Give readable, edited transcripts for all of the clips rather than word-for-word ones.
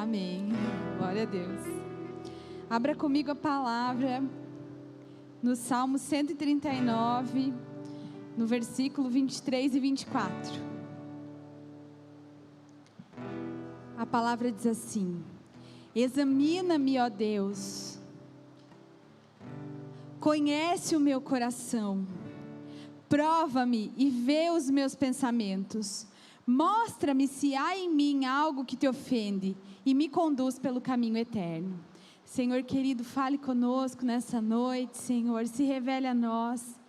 Amém. Glória a Deus. Abra comigo a palavra no Salmo 139, no versículo 23 e 24. A palavra diz assim: examina-me, ó Deus, conhece o meu coração, prova-me e vê os meus pensamentos, mostra-me se há em mim algo que te ofende e me conduz pelo caminho eterno. Senhor querido, fale conosco nessa noite, Senhor, se revele a nós.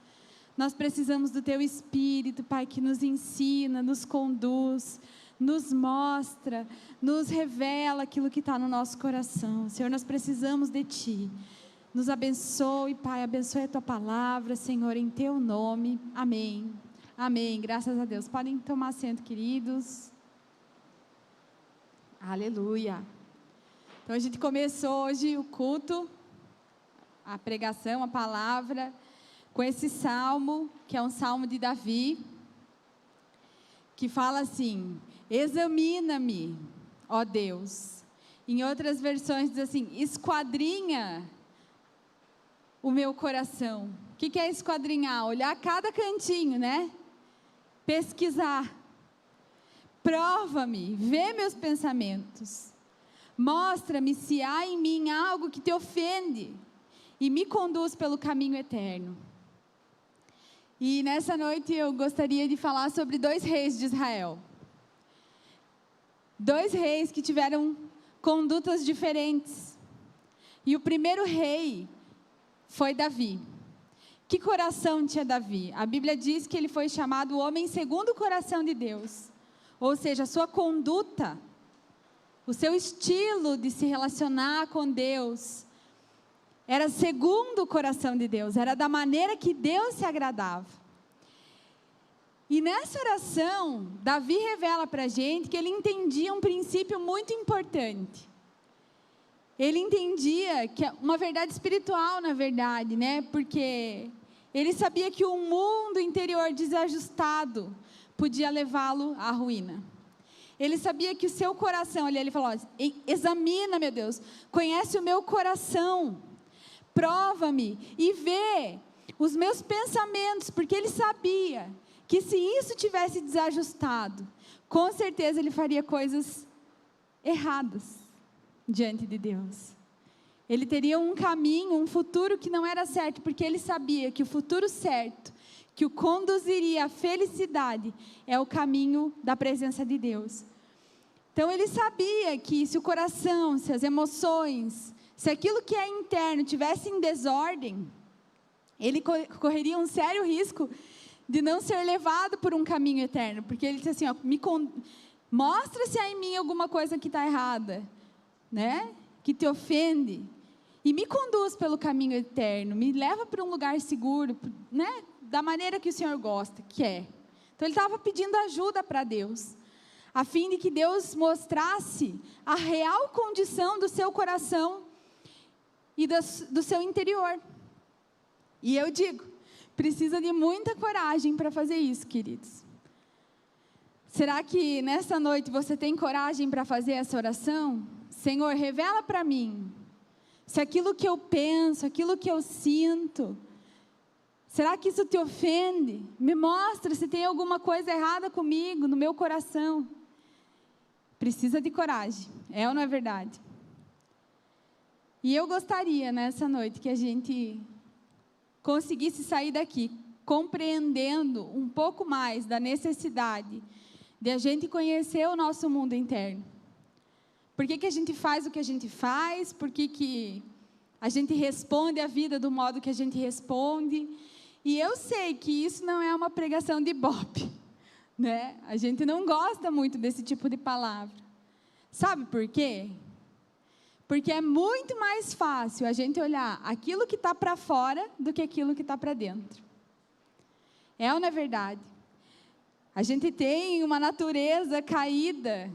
Nós precisamos do Teu Espírito, Pai, que nos ensina, nos conduz, nos mostra, nos revela aquilo que está no nosso coração. Senhor, nós precisamos de Ti. Nos abençoe, Pai, abençoe a Tua palavra, Senhor, em Teu nome. Amém. Amém. Graças a Deus. Podem tomar assento, queridos. Aleluia. Então a gente começou hoje o culto, a pregação, a palavra, com esse salmo, que é um salmo de Davi, que fala assim: examina-me, ó Deus. Em outras versões diz assim: esquadrinha o meu coração. O que é esquadrinhar? Olhar cada cantinho, né? Pesquisar. Prova-me, vê meus pensamentos. Mostra-me se há em mim algo que te ofende e me conduz pelo caminho eterno. E nessa noite eu gostaria de falar sobre 2 reis de Israel. 2 reis que tiveram condutas diferentes. E o primeiro rei foi Davi. Que coração tinha Davi? A Bíblia diz que ele foi chamado o homem segundo o coração de Deus. Ou seja, a sua conduta, o seu estilo de se relacionar com Deus, era segundo o coração de Deus, era da maneira que Deus se agradava. E nessa oração, Davi revela para a gente que ele entendia um princípio muito importante. Ele entendia que uma verdade espiritual, na verdade, né? Porque ele sabia que um mundo interior desajustado podia levá-lo à ruína. Ele sabia que o seu coração, ele falou: examina, meu Deus, conhece o meu coração, prova-me e vê os meus pensamentos, porque ele sabia que se isso tivesse desajustado, com certeza ele faria coisas erradas diante de Deus. Ele teria um caminho, um futuro que não era certo, porque ele sabia que o futuro certo, que o conduziria à felicidade, é o caminho da presença de Deus. Então ele sabia que se o coração, se as emoções, se aquilo que é interno tivesse em desordem, ele correria um sério risco de não ser levado por um caminho eterno, porque ele disse assim: ó, mostra se há em mim alguma coisa que está errada, né? Que te ofende, e me conduz pelo caminho eterno, me leva para um lugar seguro, né? Da maneira que o Senhor gosta, que é. Então ele estava pedindo ajuda para Deus, a fim de que Deus mostrasse a real condição do seu coração e do seu interior. E eu digo, precisa de muita coragem para fazer isso, queridos. Será que nessa noite você tem coragem para fazer essa oração? Senhor, revela para mim se aquilo que eu penso, aquilo que eu sinto, será que isso te ofende? Me mostra se tem alguma coisa errada comigo, no meu coração. Precisa de coragem, é ou não é verdade? E eu gostaria nessa noite que a gente conseguisse sair daqui compreendendo um pouco mais da necessidade de a gente conhecer o nosso mundo interno. Por que a gente faz o que a gente faz? Por que a gente responde a vida do modo que a gente responde? E eu sei que isso não é uma pregação de ibope, né? A gente não gosta muito desse tipo de palavra. Sabe por quê? Porque é muito mais fácil a gente olhar aquilo que está para fora do que aquilo que está para dentro. É ou não é verdade? A gente tem uma natureza caída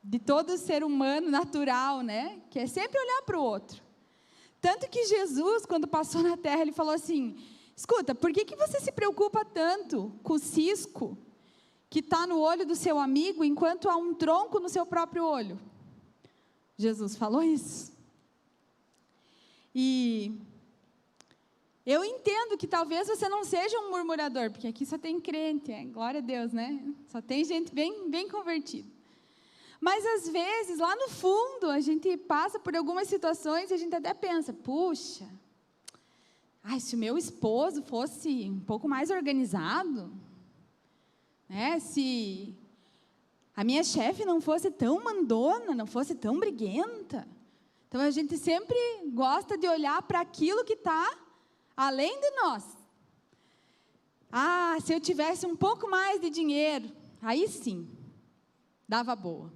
de todo ser humano natural, né? Que é sempre olhar para o outro. Tanto que Jesus, quando passou na terra, ele falou assim: escuta, por que você se preocupa tanto com o cisco que está no olho do seu amigo, enquanto há um tronco no seu próprio olho? Jesus falou isso. E eu entendo que talvez você não seja um murmurador, porque aqui só tem crente, glória a Deus, né? Só tem gente bem convertida. Mas às vezes, lá no fundo, a gente passa por algumas situações e a gente até pensa, puxa, se o meu esposo fosse um pouco mais organizado, né? Se a minha chefe não fosse tão mandona, não fosse tão briguenta. Então, a gente sempre gosta de olhar para aquilo que está além de nós. Se eu tivesse um pouco mais de dinheiro, aí sim, dava boa.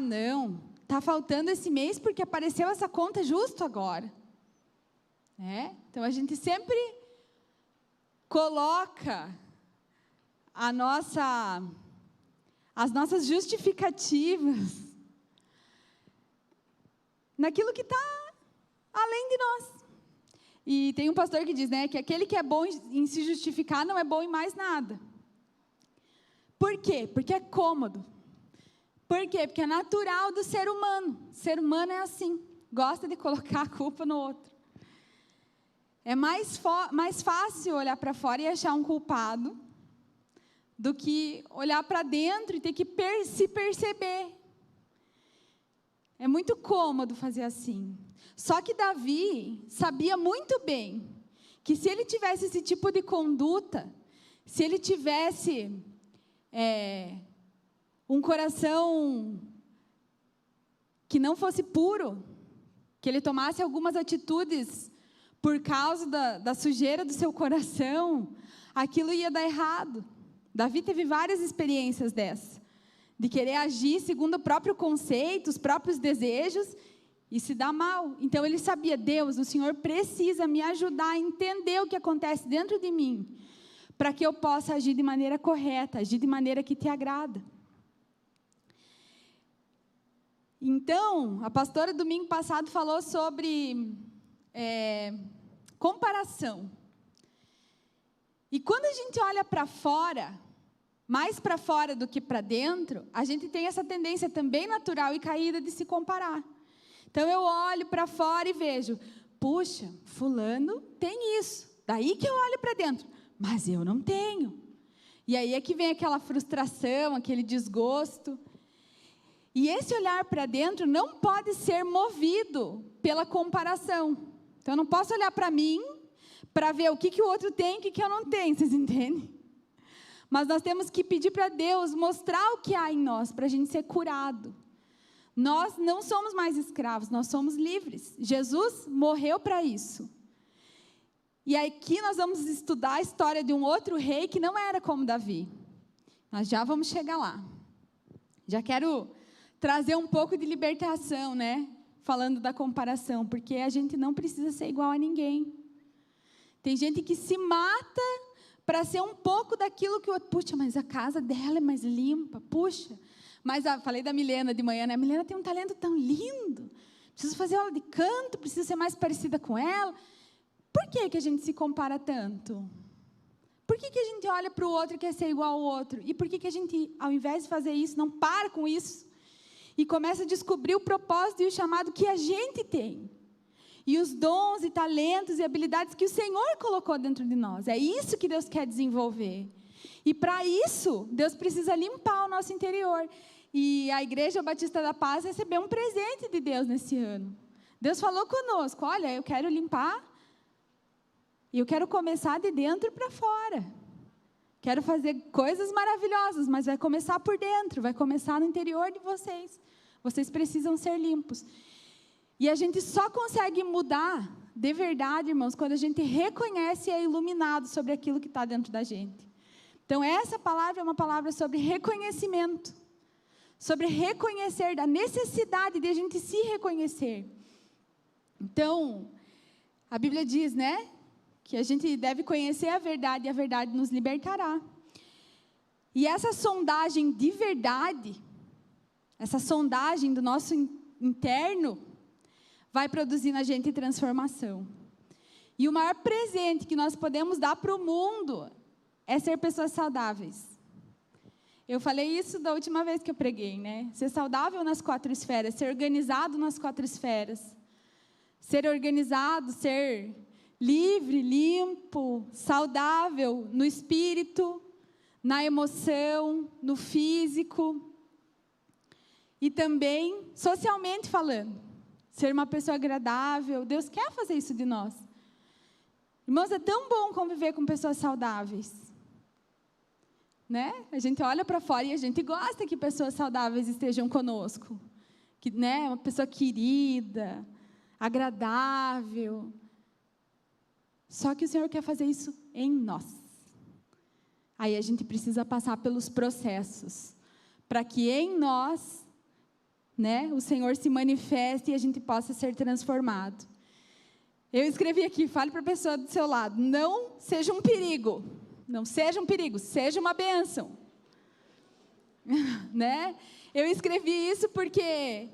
Não, está faltando esse mês porque apareceu essa conta justo agora. Então, a gente sempre coloca as nossas justificativas naquilo que está além de nós. E tem um pastor que diz, que aquele que é bom em se justificar não é bom em mais nada. Por quê? Porque é cômodo. Por quê? Porque é natural do ser humano. O ser humano é assim, gosta de colocar a culpa no outro. É mais fácil olhar para fora e achar um culpado do que olhar para dentro e ter que se perceber. É muito cômodo fazer assim. Só que Davi sabia muito bem que se ele tivesse esse tipo de conduta, se ele tivesse um coração que não fosse puro, que ele tomasse algumas atitudes por causa da sujeira do seu coração, aquilo ia dar errado. Davi teve várias experiências dessas, de querer agir segundo o próprio conceito, os próprios desejos, e se dar mal. Então ele sabia, Deus, o Senhor precisa me ajudar a entender o que acontece dentro de mim, para que eu possa agir de maneira correta, agir de maneira que te agrada. Então, a pastora domingo passado falou sobre comparação. E quando a gente olha para fora, mais para fora do que para dentro, a gente tem essa tendência também natural e caída de se comparar. Então eu olho para fora e vejo, puxa, fulano tem isso. Daí que eu olho para dentro, mas eu não tenho. E aí é que vem aquela frustração, aquele desgosto. E esse olhar para dentro não pode ser movido pela comparação. Então eu não posso olhar para mim para ver o que o outro tem e o que eu não tenho, vocês entendem? Mas nós temos que pedir para Deus mostrar o que há em nós, para a gente ser curado. Nós não somos mais escravos, nós somos livres. Jesus morreu para isso. E aqui nós vamos estudar a história de um outro rei que não era como Davi. Nós já vamos chegar lá. Já quero trazer um pouco de libertação, falando da comparação, porque a gente não precisa ser igual a ninguém. Tem gente que se mata para ser um pouco daquilo que o outro... Puxa, mas a casa dela é mais limpa, puxa... Mas falei da Milena de manhã, A Milena tem um talento tão lindo. Preciso fazer aula de canto, preciso ser mais parecida com ela. Por que a gente se compara tanto? Por que a gente olha para o outro e quer ser igual ao outro? E por que a gente, ao invés de fazer isso, não para com isso? E começa a descobrir o propósito e o chamado que a gente tem. E os dons e talentos e habilidades que o Senhor colocou dentro de nós. É isso que Deus quer desenvolver. E para isso, Deus precisa limpar o nosso interior. E a Igreja Batista da Paz recebeu um presente de Deus nesse ano. Deus falou conosco, olha, eu quero limpar, e eu quero começar de dentro para fora. Quero fazer coisas maravilhosas, mas vai começar por dentro, vai começar no interior de vocês. Vocês precisam ser limpos. E a gente só consegue mudar, de verdade, irmãos, quando a gente reconhece e é iluminado sobre aquilo que está dentro da gente. Então, essa palavra é uma palavra sobre reconhecimento. Sobre reconhecer, da necessidade de a gente se reconhecer. Então, a Bíblia diz, que a gente deve conhecer a verdade e a verdade nos libertará. E essa sondagem de verdade, essa sondagem do nosso interno, vai produzir na gente transformação. E o maior presente que nós podemos dar para o mundo é ser pessoas saudáveis. Eu falei isso da última vez que eu preguei, né? Ser saudável nas 4 esferas, ser organizado nas 4 esferas. Ser organizado, ser livre, limpo, saudável no espírito, na emoção, no físico. E também socialmente falando. Ser uma pessoa agradável. Deus quer fazer isso de nós. Irmãos, é tão bom conviver com pessoas saudáveis. Né? A gente olha para fora e a gente gosta que pessoas saudáveis estejam conosco. Que, né, uma pessoa querida, agradável. Só que o Senhor quer fazer isso em nós. Aí a gente precisa passar pelos processos, para que em nós, né, o Senhor se manifeste e a gente possa ser transformado. Eu escrevi aqui, fale para a pessoa do seu lado, não seja um perigo. Não seja um perigo, seja uma bênção. Né? Eu escrevi isso porque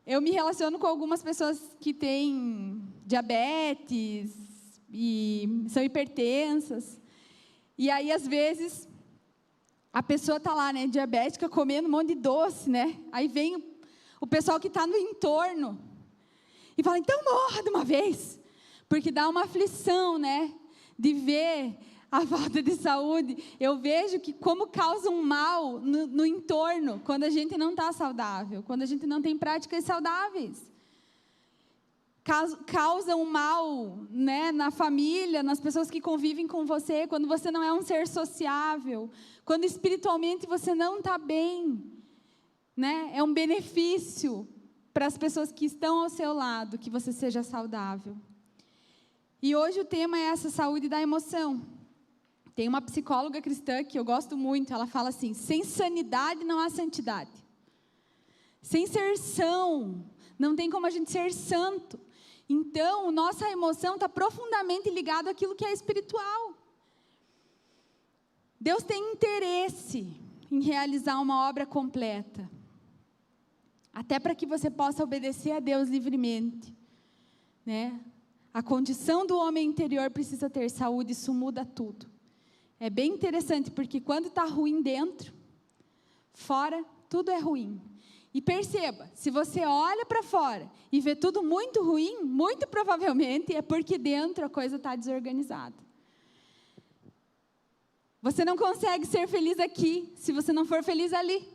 eu me relaciono com algumas pessoas que têm diabetes e são hipertensas. E aí, às vezes, a pessoa está lá, né, diabética, comendo um monte de doce, né? Aí vem o pessoal que está no entorno e fala, então morra de uma vez. Porque dá uma aflição, né, de ver a falta de saúde. Eu vejo que como causa um mal no entorno, quando a gente não está saudável, quando a gente não tem práticas saudáveis. Causa um mal, né, na família, nas pessoas que convivem com você, quando você não é um ser sociável, quando espiritualmente você não está bem. Né? É um benefício para as pessoas que estão ao seu lado, que você seja saudável. E hoje o tema é essa saúde da emoção. Tem uma psicóloga cristã que eu gosto muito, ela fala assim, sem sanidade não há santidade. Sem ser são, não tem como a gente ser santo. Então, nossa emoção está profundamente ligada àquilo que é espiritual. Deus tem interesse em realizar uma obra completa. Até para que você possa obedecer a Deus livremente. Né? A condição do homem interior precisa ter saúde, isso muda tudo. É bem interessante, porque quando está ruim dentro, fora, tudo é ruim. E perceba, se você olha para fora e vê tudo muito ruim, muito provavelmente é porque dentro a coisa está desorganizada. Você não consegue ser feliz aqui, se você não for feliz ali.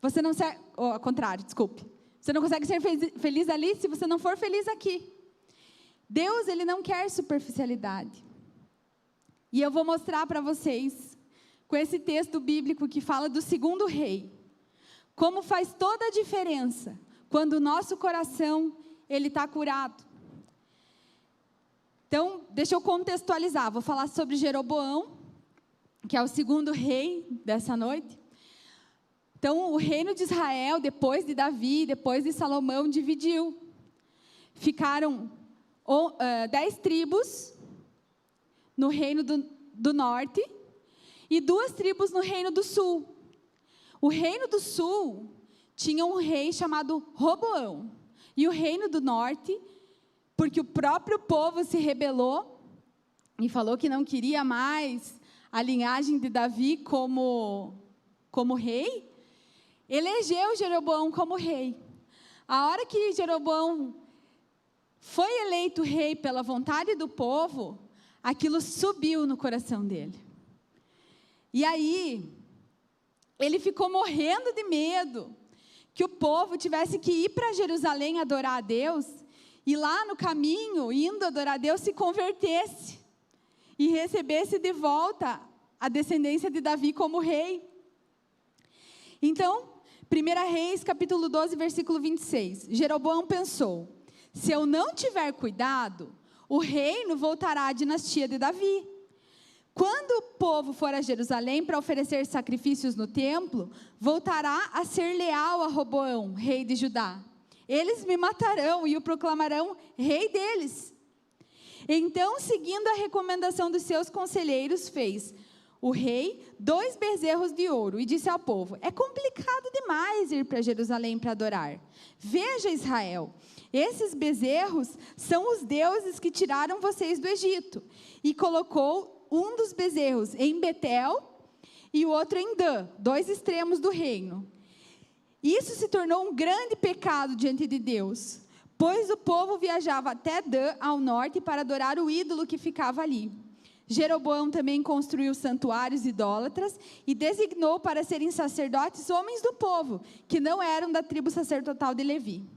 Você não ser, ao contrário, desculpe. Você não consegue ser feliz ali, se você não for feliz aqui. Deus, Ele não quer superficialidade. E eu vou mostrar para vocês, com esse texto bíblico que fala do 2º rei, como faz toda a diferença quando o nosso coração ele está curado. Então, deixa eu contextualizar. Vou falar sobre Jeroboão, que é o 2º rei dessa noite. Então, o reino de Israel, depois de Davi, depois de Salomão, dividiu. Ficaram 10 tribos no reino do norte e 2 tribos no reino do sul. O reino do sul tinha um rei chamado Roboão. E o reino do norte, porque o próprio povo se rebelou e falou que não queria mais a linhagem de Davi como rei, elegeu Jeroboão como rei. A hora que Jeroboão foi eleito rei pela vontade do povo, aquilo subiu no coração dele. E aí, ele ficou morrendo de medo que o povo tivesse que ir para Jerusalém adorar a Deus, e lá no caminho, indo adorar a Deus, se convertesse e recebesse de volta a descendência de Davi como rei. Então, 1 Reis, capítulo 12, versículo 26. Jeroboão pensou, se eu não tiver cuidado, o reino voltará à dinastia de Davi. Quando o povo for a Jerusalém para oferecer sacrifícios no templo, voltará a ser leal a Roboão, rei de Judá. Eles me matarão e o proclamarão rei deles. Então, seguindo a recomendação dos seus conselheiros, fez o rei 2 bezerros de ouro e disse ao povo, é complicado demais ir para Jerusalém para adorar. Veja, Israel, esses bezerros são os deuses que tiraram vocês do Egito. E colocou um dos bezerros em Betel e o outro em Dan, 2 extremos do reino. Isso se tornou um grande pecado diante de Deus, pois o povo viajava até Dan, ao norte, para adorar o ídolo que ficava ali. Jeroboão também construiu santuários idólatras e designou para serem sacerdotes homens do povo, que não eram da tribo sacerdotal de Levi.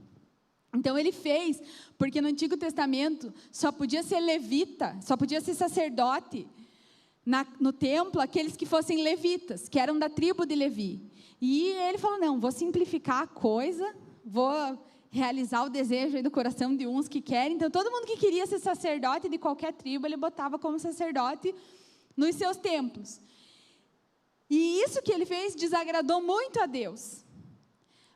Então ele fez, porque no Antigo Testamento só podia ser levita, só podia ser sacerdote no templo aqueles que fossem levitas, que eram da tribo de Levi. E ele falou, não, vou simplificar a coisa, vou realizar o desejo aí do coração de uns que querem. Então, todo mundo que queria ser sacerdote de qualquer tribo, ele botava como sacerdote nos seus templos. E isso que ele fez desagradou muito a Deus.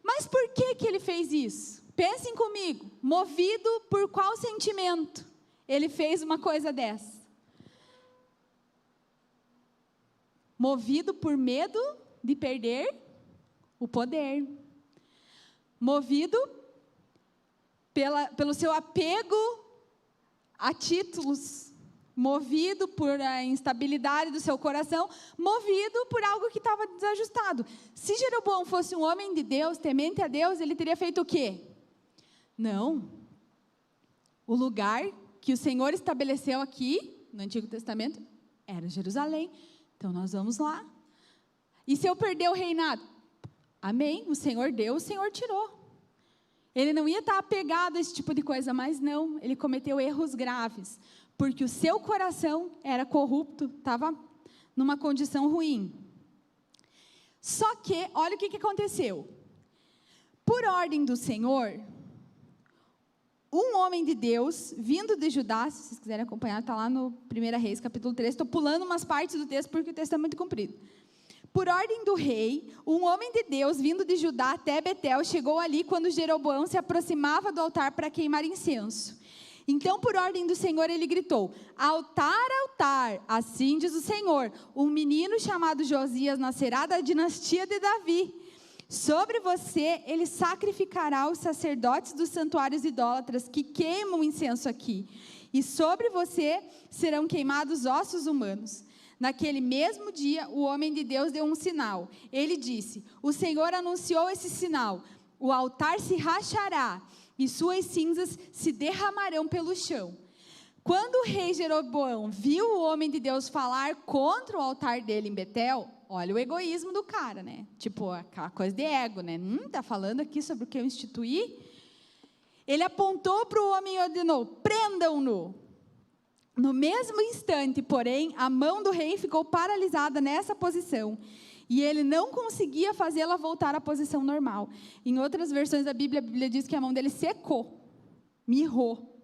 Mas por que ele fez isso? Pensem comigo, movido por qual sentimento ele fez uma coisa dessa? Movido por medo de perder o poder. Movido pelo seu apego a títulos, movido por a instabilidade do seu coração, movido por algo que estava desajustado. Se Jeroboão fosse um homem de Deus, temente a Deus, ele teria feito o quê? Não. O lugar que o Senhor estabeleceu aqui, no Antigo Testamento, era Jerusalém. Então nós vamos lá. E se eu perder o reinado? Amém, o Senhor deu, o Senhor tirou. Ele não ia estar apegado a esse tipo de coisa, mas não, ele cometeu erros graves, porque o seu coração era corrupto, estava numa condição ruim. Só que, olha o que aconteceu. Por ordem do Senhor, um homem de Deus, vindo de Judá, se vocês quiserem acompanhar, está lá no 1 Reis, capítulo 3, estou pulando umas partes do texto, porque o texto é muito comprido. Por ordem do rei, um homem de Deus, vindo de Judá até Betel, chegou ali quando Jeroboão se aproximava do altar para queimar incenso. Então, por ordem do Senhor, ele gritou, altar, altar, assim diz o Senhor, um menino chamado Josias nascerá da dinastia de Davi. Sobre você, ele sacrificará os sacerdotes dos santuários idólatras que queimam incenso aqui. E sobre você serão queimados ossos humanos. Naquele mesmo dia, o homem de Deus deu um sinal. Ele disse, o Senhor anunciou esse sinal. O altar se rachará e suas cinzas se derramarão pelo chão. Quando o rei Jeroboão viu o homem de Deus falar contra o altar dele em Betel, olha o egoísmo do cara, né? Tipo, aquela coisa de ego, né? Tá falando aqui sobre o que eu instituí? Ele apontou para o homem e ordenou, prendam-no. No mesmo instante, porém, a mão do rei ficou paralisada nessa posição. E ele não conseguia fazê-la voltar à posição normal. Em outras versões da Bíblia, a Bíblia diz que a mão dele secou, mirrou.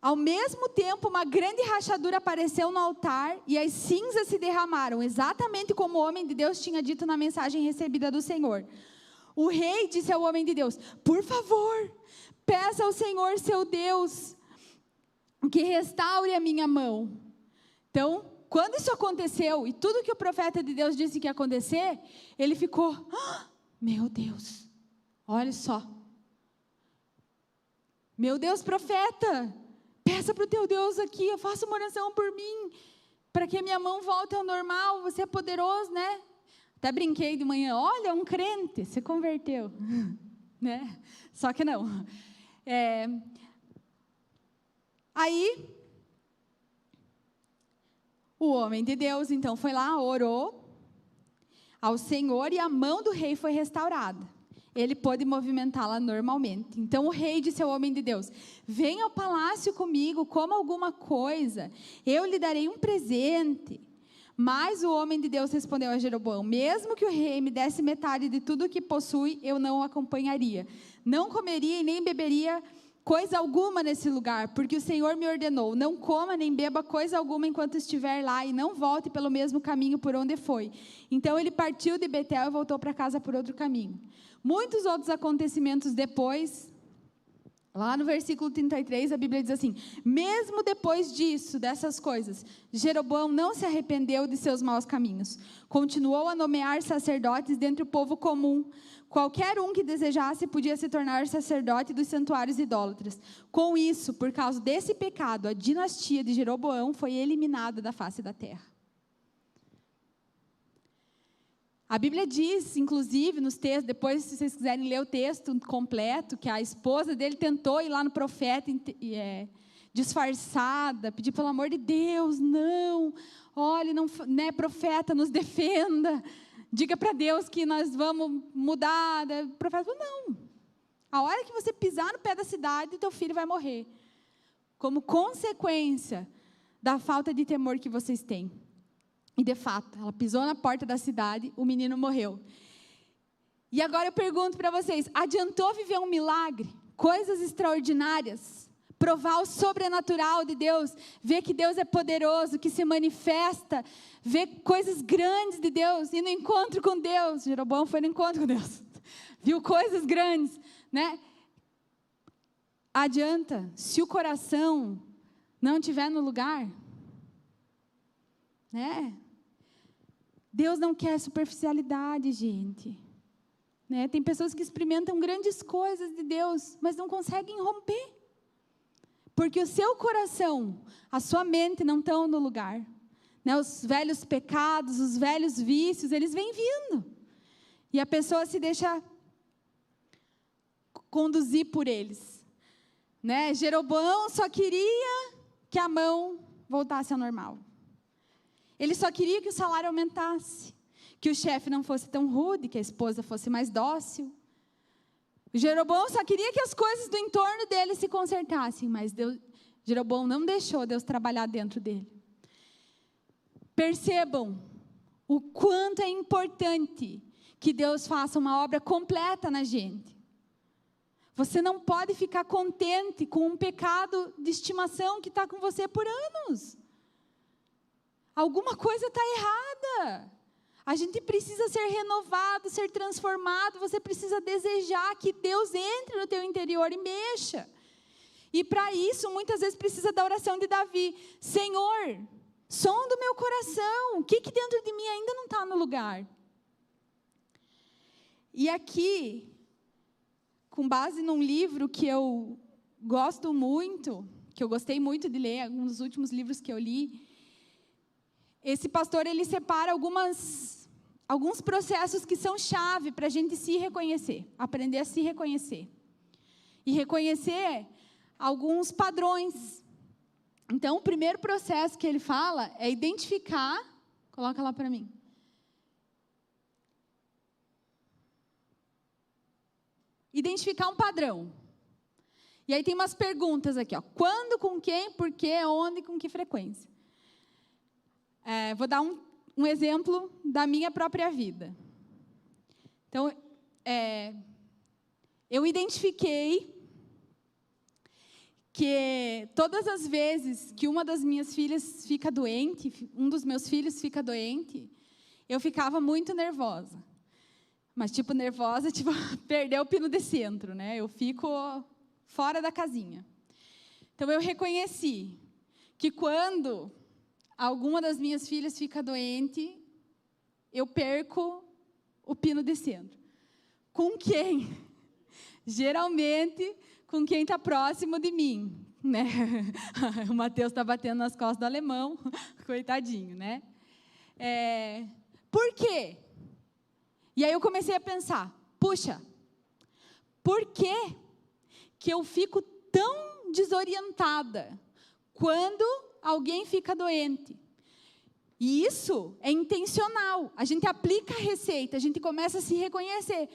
Ao mesmo tempo, uma grande rachadura apareceu no altar e as cinzas se derramaram, exatamente como o homem de Deus tinha dito na mensagem recebida do Senhor. O rei disse ao homem de Deus, por favor, peça ao Senhor seu Deus que restaure a minha mão. Então, quando isso aconteceu, e tudo que o profeta de Deus disse que ia acontecer, ele ficou, meu Deus, olha só. Meu Deus, profeta, peça para o teu Deus aqui, faça uma oração por mim, para que a minha mão volte ao normal, você é poderoso, né? Até brinquei de manhã, olha, um crente, se converteu, né? Só que não. Aí, o homem de Deus, então, foi lá, orou ao Senhor e a mão do rei foi restaurada. Ele pôde movimentá-la normalmente. Então, o rei disse ao homem de Deus, venha ao palácio comigo, coma alguma coisa, eu lhe darei um presente. Mas o homem de Deus respondeu a Jeroboão, mesmo que o rei me desse metade de tudo que possui, eu não o acompanharia. Não comeria e nem beberia coisa alguma nesse lugar, porque o Senhor me ordenou, não coma nem beba coisa alguma enquanto estiver lá, e não volte pelo mesmo caminho por onde foi. Então ele partiu de Betel e voltou para casa por outro caminho. Muitos outros acontecimentos depois, lá no versículo 33, a Bíblia diz assim, mesmo depois disso, dessas coisas, Jeroboão não se arrependeu de seus maus caminhos. Continuou a nomear sacerdotes dentre o povo comum. Qualquer um que desejasse podia se tornar sacerdote dos santuários idólatras. Com isso, por causa desse pecado, a dinastia de Jeroboão foi eliminada da face da terra. A Bíblia diz, inclusive, nos textos, depois, se vocês quiserem ler o texto completo, que a esposa dele tentou ir lá no profeta disfarçada, pedir pelo amor de Deus, não, olhe, não, né, profeta, nos defenda, diga para Deus que nós vamos mudar. O profeta falou, não, a hora que você pisar no pé da cidade, teu filho vai morrer, como consequência da falta de temor que vocês têm. E de fato, ela pisou na porta da cidade, o menino morreu. E agora eu pergunto para vocês, adiantou viver um milagre, coisas extraordinárias, provar o sobrenatural de Deus, ver que Deus é poderoso, que se manifesta, ver coisas grandes de Deus, ir no encontro com Deus? Jeroboão foi no encontro com Deus, viu coisas grandes, né? Adianta, se o coração não estiver no lugar, né? Deus não quer superficialidade, gente. Né? Tem pessoas que experimentam grandes coisas de Deus, mas não conseguem romper. Porque o seu coração, a sua mente não estão no lugar. Né? Os velhos pecados, os velhos vícios, eles vêm vindo. E a pessoa se deixa conduzir por eles. Né? Jeroboão só queria que a mão voltasse ao normal. Ele só queria que o salário aumentasse, que o chefe não fosse tão rude, que a esposa fosse mais dócil. Jeroboão só queria que as coisas do entorno dele se consertassem, mas Jeroboão não deixou Deus trabalhar dentro dele. Percebam o quanto é importante que Deus faça uma obra completa na gente. Você não pode ficar contente com um pecado de estimação que está com você por anos. Alguma coisa está errada. A gente precisa ser renovado, ser transformado. Você precisa desejar que Deus entre no teu interior e mexa. E para isso, muitas vezes precisa da oração de Davi. Senhor, som do meu coração. O que dentro de mim ainda não está no lugar? E aqui, com base num livro que eu gosto muito, que eu gostei muito de ler, um dos últimos livros que eu li, esse pastor, ele separa alguns processos que são chave para a gente se reconhecer, aprender a se reconhecer. E reconhecer alguns padrões. Então, o primeiro processo que ele fala é identificar, coloca lá para mim. Identificar um padrão. E aí tem umas perguntas aqui, ó. Quando, com quem, por quê, onde, com que frequência. Vou dar um exemplo da minha própria vida. Então, eu identifiquei que todas as vezes que uma das minhas filhas fica doente, um dos meus filhos fica doente, eu ficava muito nervosa. Mas, nervosa, perder o pino de centro, né? Eu fico fora da casinha. Então, eu reconheci que quando alguma das minhas filhas fica doente, eu perco o pino de centro. Com quem? Geralmente, com quem está próximo de mim, né? O Mateus está batendo nas costas do alemão, coitadinho, né? Por quê? E aí eu comecei a pensar, puxa, por que eu fico tão desorientada quando alguém fica doente? E isso é intencional. A gente aplica a receita, a gente começa a se reconhecer.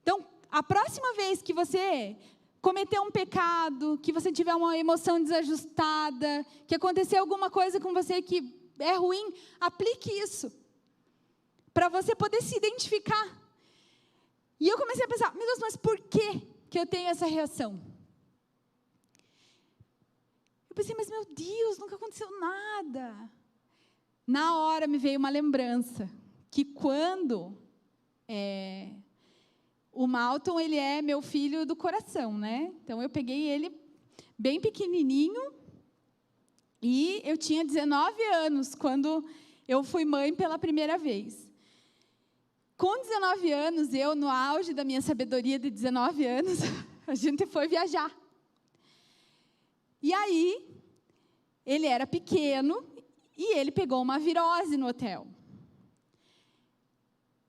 Então, a próxima vez que você cometer um pecado, que você tiver uma emoção desajustada, que acontecer alguma coisa com você que é ruim, aplique isso. Para você poder se identificar. E eu comecei a pensar, meu Deus, mas por que eu tenho essa reação? Eu pensei, mas meu Deus, nunca aconteceu nada. Na hora me veio uma lembrança, que quando o Malton, ele é meu filho do coração, né? Então, eu peguei ele bem pequenininho, e eu tinha 19 anos, quando eu fui mãe pela primeira vez. Com 19 anos, eu, no auge da minha sabedoria de 19 anos, a gente foi viajar. E aí, ele era pequeno, e ele pegou uma virose no hotel.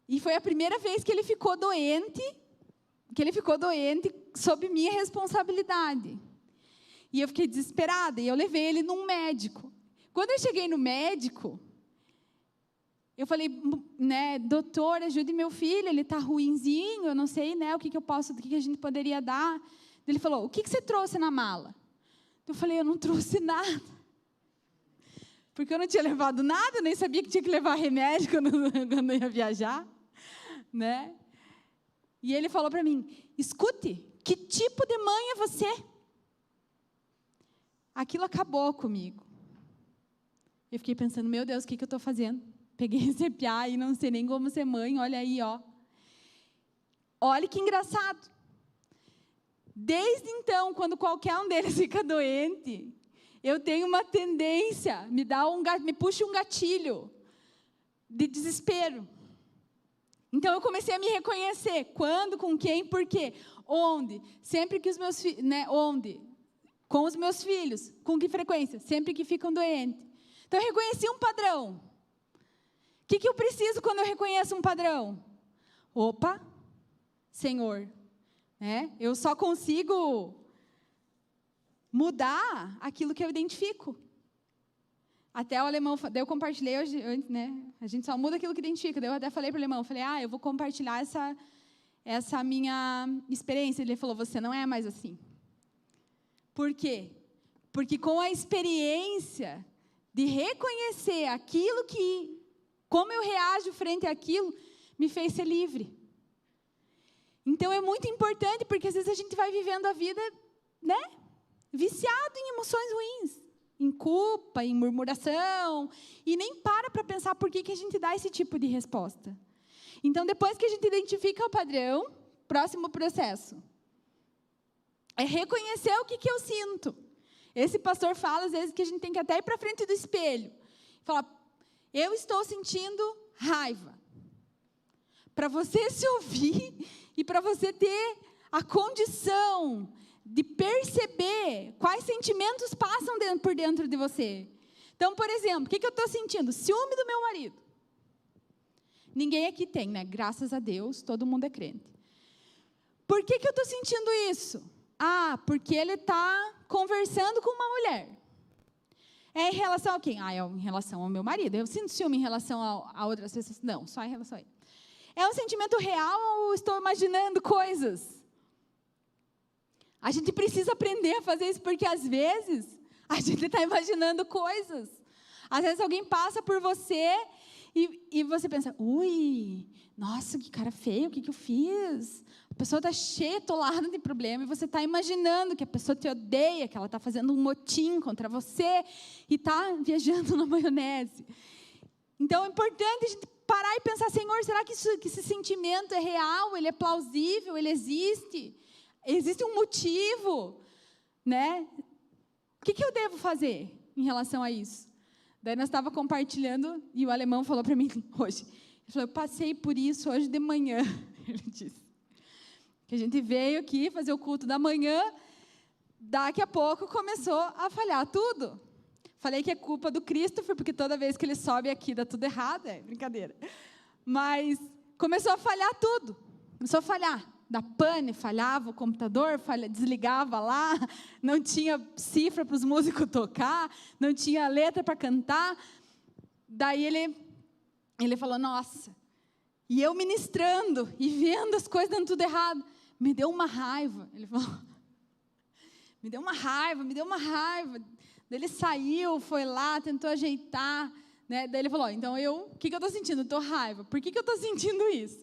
E foi a primeira vez que ele ficou doente sob minha responsabilidade. E eu fiquei desesperada, e eu levei ele num médico. Quando eu cheguei no médico, eu falei, né, doutor, ajude meu filho, ele está ruinzinho, eu não sei, né, o que a gente poderia dar. Ele falou, o que você trouxe na mala? Eu falei, eu não trouxe nada. Porque eu não tinha levado nada, nem sabia que tinha que levar remédio quando eu ia viajar, né? E ele falou para mim, escute, que tipo de mãe é você? Aquilo acabou comigo. Eu fiquei pensando, meu Deus, o que eu estou fazendo? Peguei esse piá e não sei nem como ser mãe, olha aí, ó. Olha que engraçado. Desde então, quando qualquer um deles fica doente, eu tenho uma tendência, me puxa um gatilho de desespero. Então, eu comecei a me reconhecer. Quando, com quem, por quê, onde. Sempre que os meus filhos, né, onde? Com os meus filhos. Com que frequência? Sempre que ficam doentes. Então, eu reconheci um padrão. O que eu preciso quando eu reconheço um padrão? Opa, Senhor, né? Eu só consigo mudar aquilo que eu identifico. Até o alemão, daí eu compartilhei hoje, né? A gente só muda aquilo que identifica. Daí eu até falei para o alemão, eu vou compartilhar essa minha experiência. Ele falou, você não é mais assim. Por quê? Porque com a experiência de reconhecer aquilo como eu reajo frente àquilo, me fez ser livre. Então, é muito importante, porque às vezes a gente vai vivendo a vida, né, viciado em emoções ruins, em culpa, em murmuração, e nem para pensar por que a gente dá esse tipo de resposta. Então, depois que a gente identifica o padrão, próximo processo é reconhecer o que eu sinto. Esse pastor fala, às vezes, que a gente tem que até ir para frente do espelho. Falar, eu estou sentindo raiva. Para você se ouvir e para você ter a condição de perceber quais sentimentos passam por dentro de você. Então, por exemplo, o que eu estou sentindo? Ciúme do meu marido. Ninguém aqui tem, né? Graças a Deus, todo mundo é crente. Por que eu estou sentindo isso? Porque ele está conversando com uma mulher. É em relação a quem? É em relação ao meu marido. Eu sinto ciúme em relação a outras pessoas? Não, só em relação a ele. É um sentimento real ou estou imaginando coisas? A gente precisa aprender a fazer isso, porque às vezes a gente está imaginando coisas. Às vezes alguém passa por você e você pensa, nossa, que cara feio, o que eu fiz? A pessoa está cheia, atolada de problema, e você está imaginando que a pessoa te odeia, que ela está fazendo um motim contra você, e está viajando na maionese. Então, é importante a gente parar e pensar, Senhor, será que esse sentimento é real, ele é plausível, ele existe? Existe um motivo, né? O que eu devo fazer em relação a isso? Daí nós estávamos compartilhando, e o alemão falou para mim hoje, ele falou, eu passei por isso hoje de manhã, ele disse. Que a gente veio aqui fazer o culto da manhã, daqui a pouco começou a falhar tudo. Falei que é culpa do Christopher, porque toda vez que ele sobe aqui dá tudo errado, é brincadeira. Mas começou a falhar tudo, começou a falhar. Da pane, falhava o computador, desligava lá, não tinha cifra para os músicos tocar, não tinha letra para cantar. Daí ele falou, nossa, e eu ministrando e vendo as coisas dando tudo errado, me deu uma raiva. Ele falou, me deu uma raiva. Daí ele saiu, foi lá, tentou ajeitar, né? Daí ele falou, então o que eu estou sentindo? Eu estou raiva. Por que eu estou sentindo isso?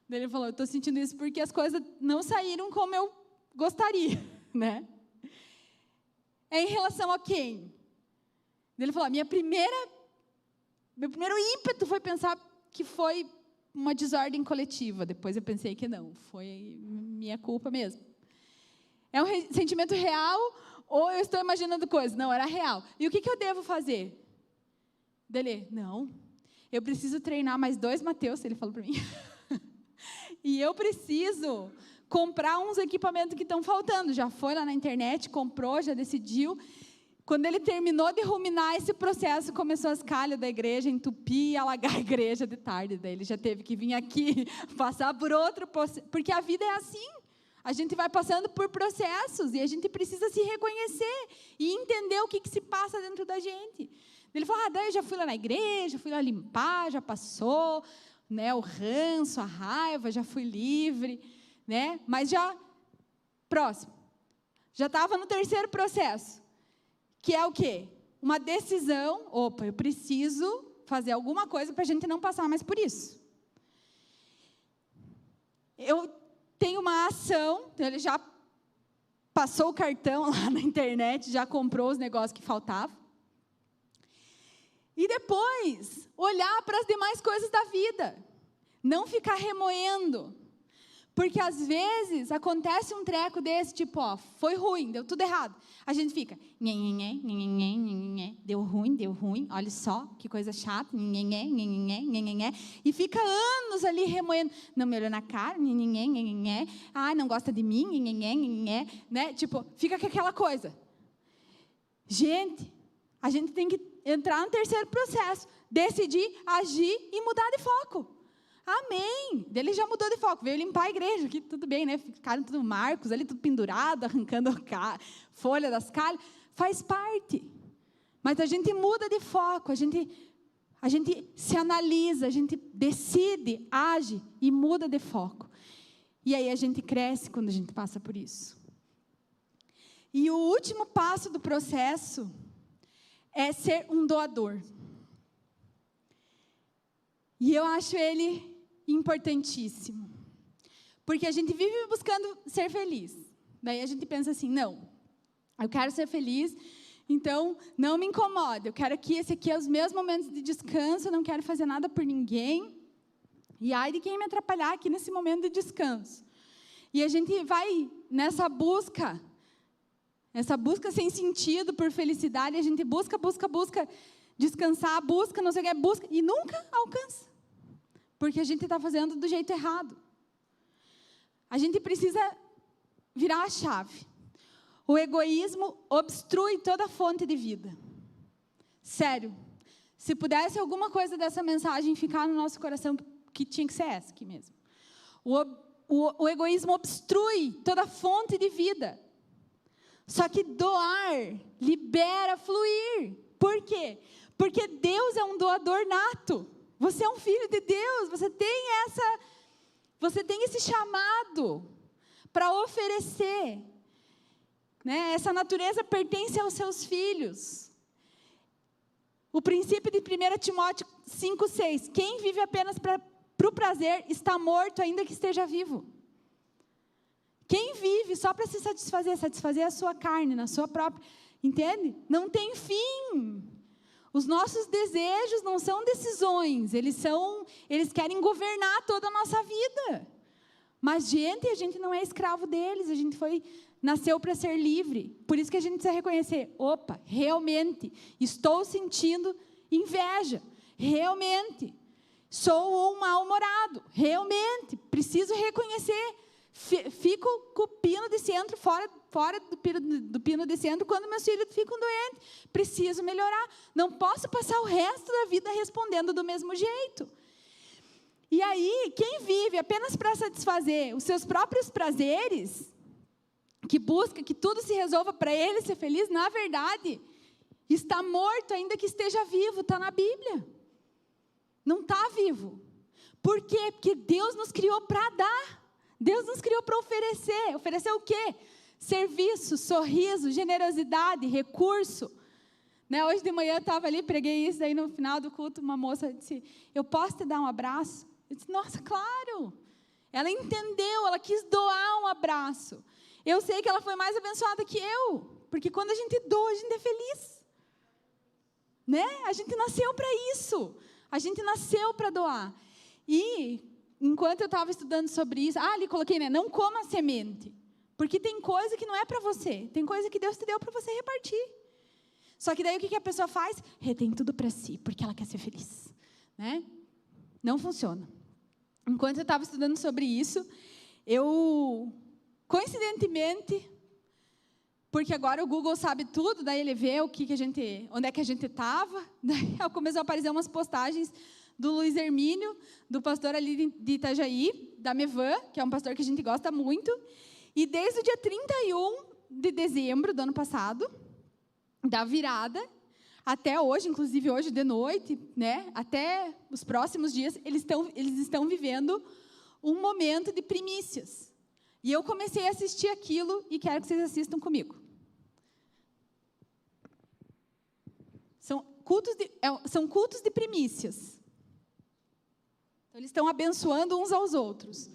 Daí ele falou, eu estou sentindo isso porque as coisas não saíram como eu gostaria, né? É em relação a quem? Daí ele falou, meu primeiro ímpeto foi pensar que foi uma desordem coletiva. Depois eu pensei que não, foi minha culpa mesmo. É um sentimento real ou eu estou imaginando coisas? Não, era real. E o que eu devo fazer? Dele, não, eu preciso treinar mais 2 Mateus, ele falou para mim. E eu preciso comprar uns equipamentos que estão faltando. Já foi lá na internet, comprou, já decidiu. Quando ele terminou de ruminar esse processo, começou as calhas da igreja, entupir e alagar a igreja de tarde. Daí ele já teve que vir aqui, passar por outro processo, porque a vida é assim. A gente vai passando por processos e a gente precisa se reconhecer e entender o que se passa dentro da gente. Ele falou, daí eu já fui lá na igreja, fui lá limpar, já passou, né, o ranço, a raiva, já fui livre, né? Mas já, próximo, já estava no terceiro processo, que é o quê? Uma decisão, eu preciso fazer alguma coisa para a gente não passar mais por isso. Eu tenho uma ação, então ele já passou o cartão lá na internet, já comprou os negócios que faltavam. E depois, olhar para as demais coisas da vida. Não ficar remoendo. Porque às vezes acontece um treco desse, tipo, foi ruim, deu tudo errado. A gente fica, deu ruim, olha só, que coisa chata, e fica anos ali remoendo. Não me olhou na cara, não gosta de mim, né? Tipo, fica com aquela coisa. Gente, a gente tem que entrar no terceiro processo, decidir, agir e mudar de foco. Amém. Ele já mudou de foco, veio limpar a igreja, aqui tudo bem, né? Ficaram tudo marcos ali, tudo pendurado, arrancando folha das calhas. Faz parte. Mas a gente muda de foco, a gente se analisa, a gente decide, age e muda de foco. E aí a gente cresce quando a gente passa por isso. E o último passo do processo é ser um doador. E eu acho ele importantíssimo. Porque a gente vive buscando ser feliz. Daí a gente pensa assim, não, eu quero ser feliz, então não me incomoda. Eu quero que esse aqui é os meus momentos de descanso, eu não quero fazer nada por ninguém. E ai de quem me atrapalhar aqui nesse momento de descanso. E a gente vai nessa busca sem sentido por felicidade, a gente busca descansar, busca, não sei o que, busca, e nunca alcança. Porque a gente está fazendo do jeito errado. A gente precisa virar a chave. O egoísmo obstrui toda fonte de vida. Sério. Se pudesse alguma coisa dessa mensagem ficar no nosso coração, que tinha que ser essa aqui mesmo. O egoísmo obstrui toda fonte de vida. Só que doar libera fluir. Por quê? Porque Deus é um doador nato. Você é um filho de Deus. Você tem esse chamado para oferecer. Né? Essa natureza pertence aos seus filhos. O princípio de 1 Timóteo 5,6. Quem vive apenas para o prazer está morto ainda que esteja vivo. Quem vive só para se satisfazer a sua carne, na sua própria... Entende? Não tem fim. Os nossos desejos não são decisões, eles querem governar toda a nossa vida. Mas, gente, a gente não é escravo deles, a gente nasceu para ser livre. Por isso que a gente precisa reconhecer, realmente, estou sentindo inveja, realmente, sou um mal-humorado, realmente, preciso reconhecer. Fico com o pino de centro fora do pino de centro quando meus filhos ficam doentes. Preciso melhorar. Não posso passar o resto da vida respondendo do mesmo jeito. E aí, quem vive apenas para satisfazer os seus próprios prazeres, que busca que tudo se resolva para ele ser feliz, na verdade, está morto ainda que esteja vivo. Está na Bíblia. Não está vivo. Por quê? Porque Deus nos criou para dar. Deus nos criou para oferecer. Oferecer o quê? Serviço, sorriso, generosidade, recurso. Né? Hoje de manhã eu estava ali, preguei isso, daí no final do culto uma moça disse, eu posso te dar um abraço? Eu disse, nossa, claro. Ela entendeu, ela quis doar um abraço. Eu sei que ela foi mais abençoada que eu, porque quando a gente doa, a gente é feliz. Né? A gente nasceu para isso. A gente nasceu para doar. E... enquanto eu estava estudando sobre isso, ali coloquei, né? Não coma semente. Porque tem coisa que não é para você. Tem coisa que Deus te deu para você repartir. Só que daí o que a pessoa faz? Retém tudo para si, porque ela quer ser feliz. Né? Não funciona. Enquanto eu estava estudando sobre isso, eu, coincidentemente, porque agora o Google sabe tudo, daí ele vê onde é que a gente estava. Daí começou a aparecer umas postagens do Luiz Hermínio, do pastor ali de Itajaí, da Mevan, que é um pastor que a gente gosta muito. E desde o dia 31 de dezembro do ano passado, da virada, até hoje, inclusive hoje de noite, né, até os próximos dias, eles estão vivendo um momento de primícias. E eu comecei a assistir aquilo e quero que vocês assistam comigo. São cultos de primícias. Então, eles estão abençoando uns aos outros.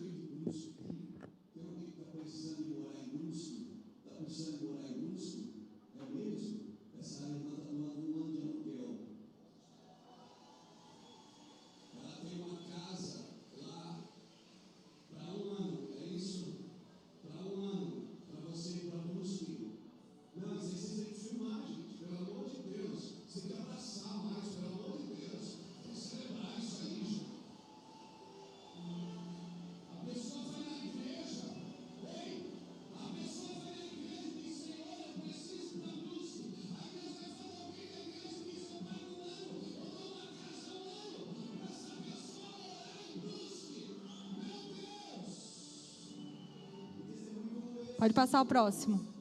Pode passar o próximo.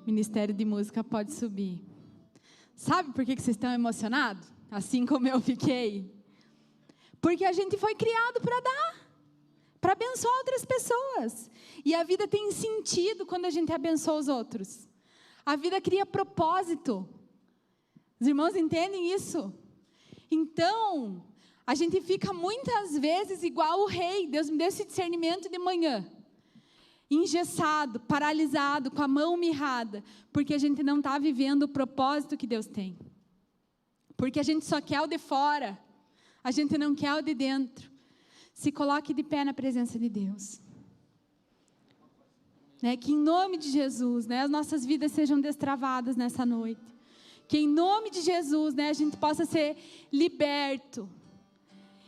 Ministério de Música pode subir. Sabe por que vocês estão emocionados? Assim como eu fiquei. Porque a gente foi criado para dar, para abençoar outras pessoas. E a vida tem sentido quando a gente abençoa os outros. A vida cria propósito. Os irmãos entendem isso? Então, a gente fica muitas vezes igual o rei. Deus me deu esse discernimento de manhã. Engessado, paralisado, com a mão mirrada, porque a gente não está vivendo o propósito que Deus tem. Porque a gente só quer o de fora, a gente não quer o de dentro. Se coloque de pé na presença de Deus. Que em nome de Jesus, as nossas vidas sejam destravadas nessa noite. Que em nome de Jesus, a gente possa ser liberto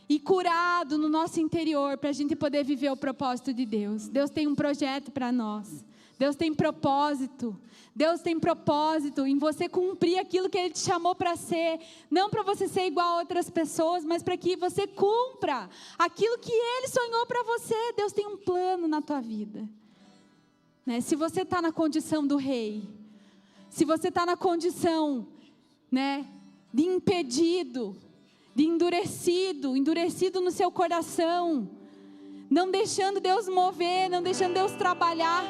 e curado no nosso interior, para a gente poder viver o propósito de Deus. Deus tem um projeto para nós. Deus tem propósito. Deus tem propósito em você cumprir aquilo que Ele te chamou para ser. Não para você ser igual a outras pessoas, mas para que você cumpra aquilo que Ele sonhou para você. Deus tem um plano na tua vida. Se você está na condição do rei, se você está na condição, de impedido, de endurecido no seu coração, não deixando Deus mover, não deixando Deus trabalhar,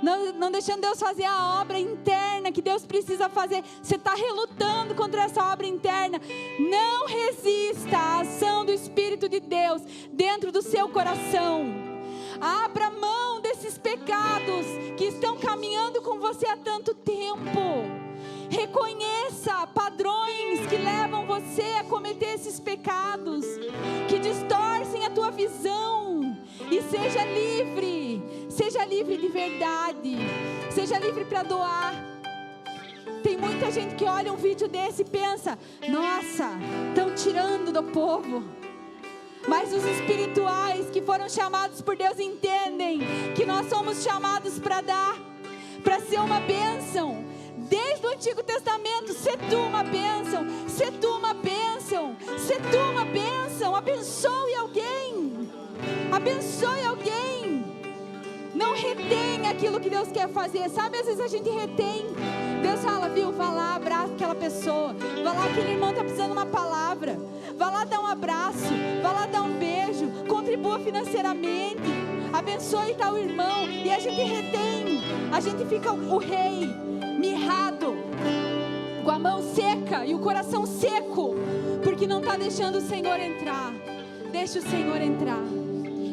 não deixando Deus fazer a obra interna que Deus precisa fazer. Você está relutando contra essa obra interna. Não resista à ação do Espírito de Deus dentro do seu coração. Abra mão desses pecados que estão caminhando com você há tanto tempo. Reconheça padrões que levam você a cometer esses pecados, que distorcem a tua visão, e seja livre de verdade, seja livre para doar. Tem muita gente que olha um vídeo desse e pensa: nossa, estão tirando do povo. Mas os espirituais que foram chamados por Deus entendem que nós somos chamados para dar, para ser uma bênção. Desde o Antigo Testamento, se tu uma bênção, se tu uma bênção, se tu uma bênção. Abençoe alguém, abençoe alguém. Não retém aquilo que Deus quer fazer. Sabe, às vezes a gente retém. Deus fala, viu, vai lá, abraça aquela pessoa. Vai lá, aquele irmão está precisando de uma palavra. Vai lá dar um abraço, vai lá dar um beijo. Contribua financeiramente, abençoe tal irmão. E a gente retém. A gente fica o rei, mirrado, com a mão seca e o coração seco, porque não está deixando o Senhor entrar. Deixa o Senhor entrar,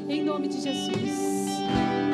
em nome de Jesus.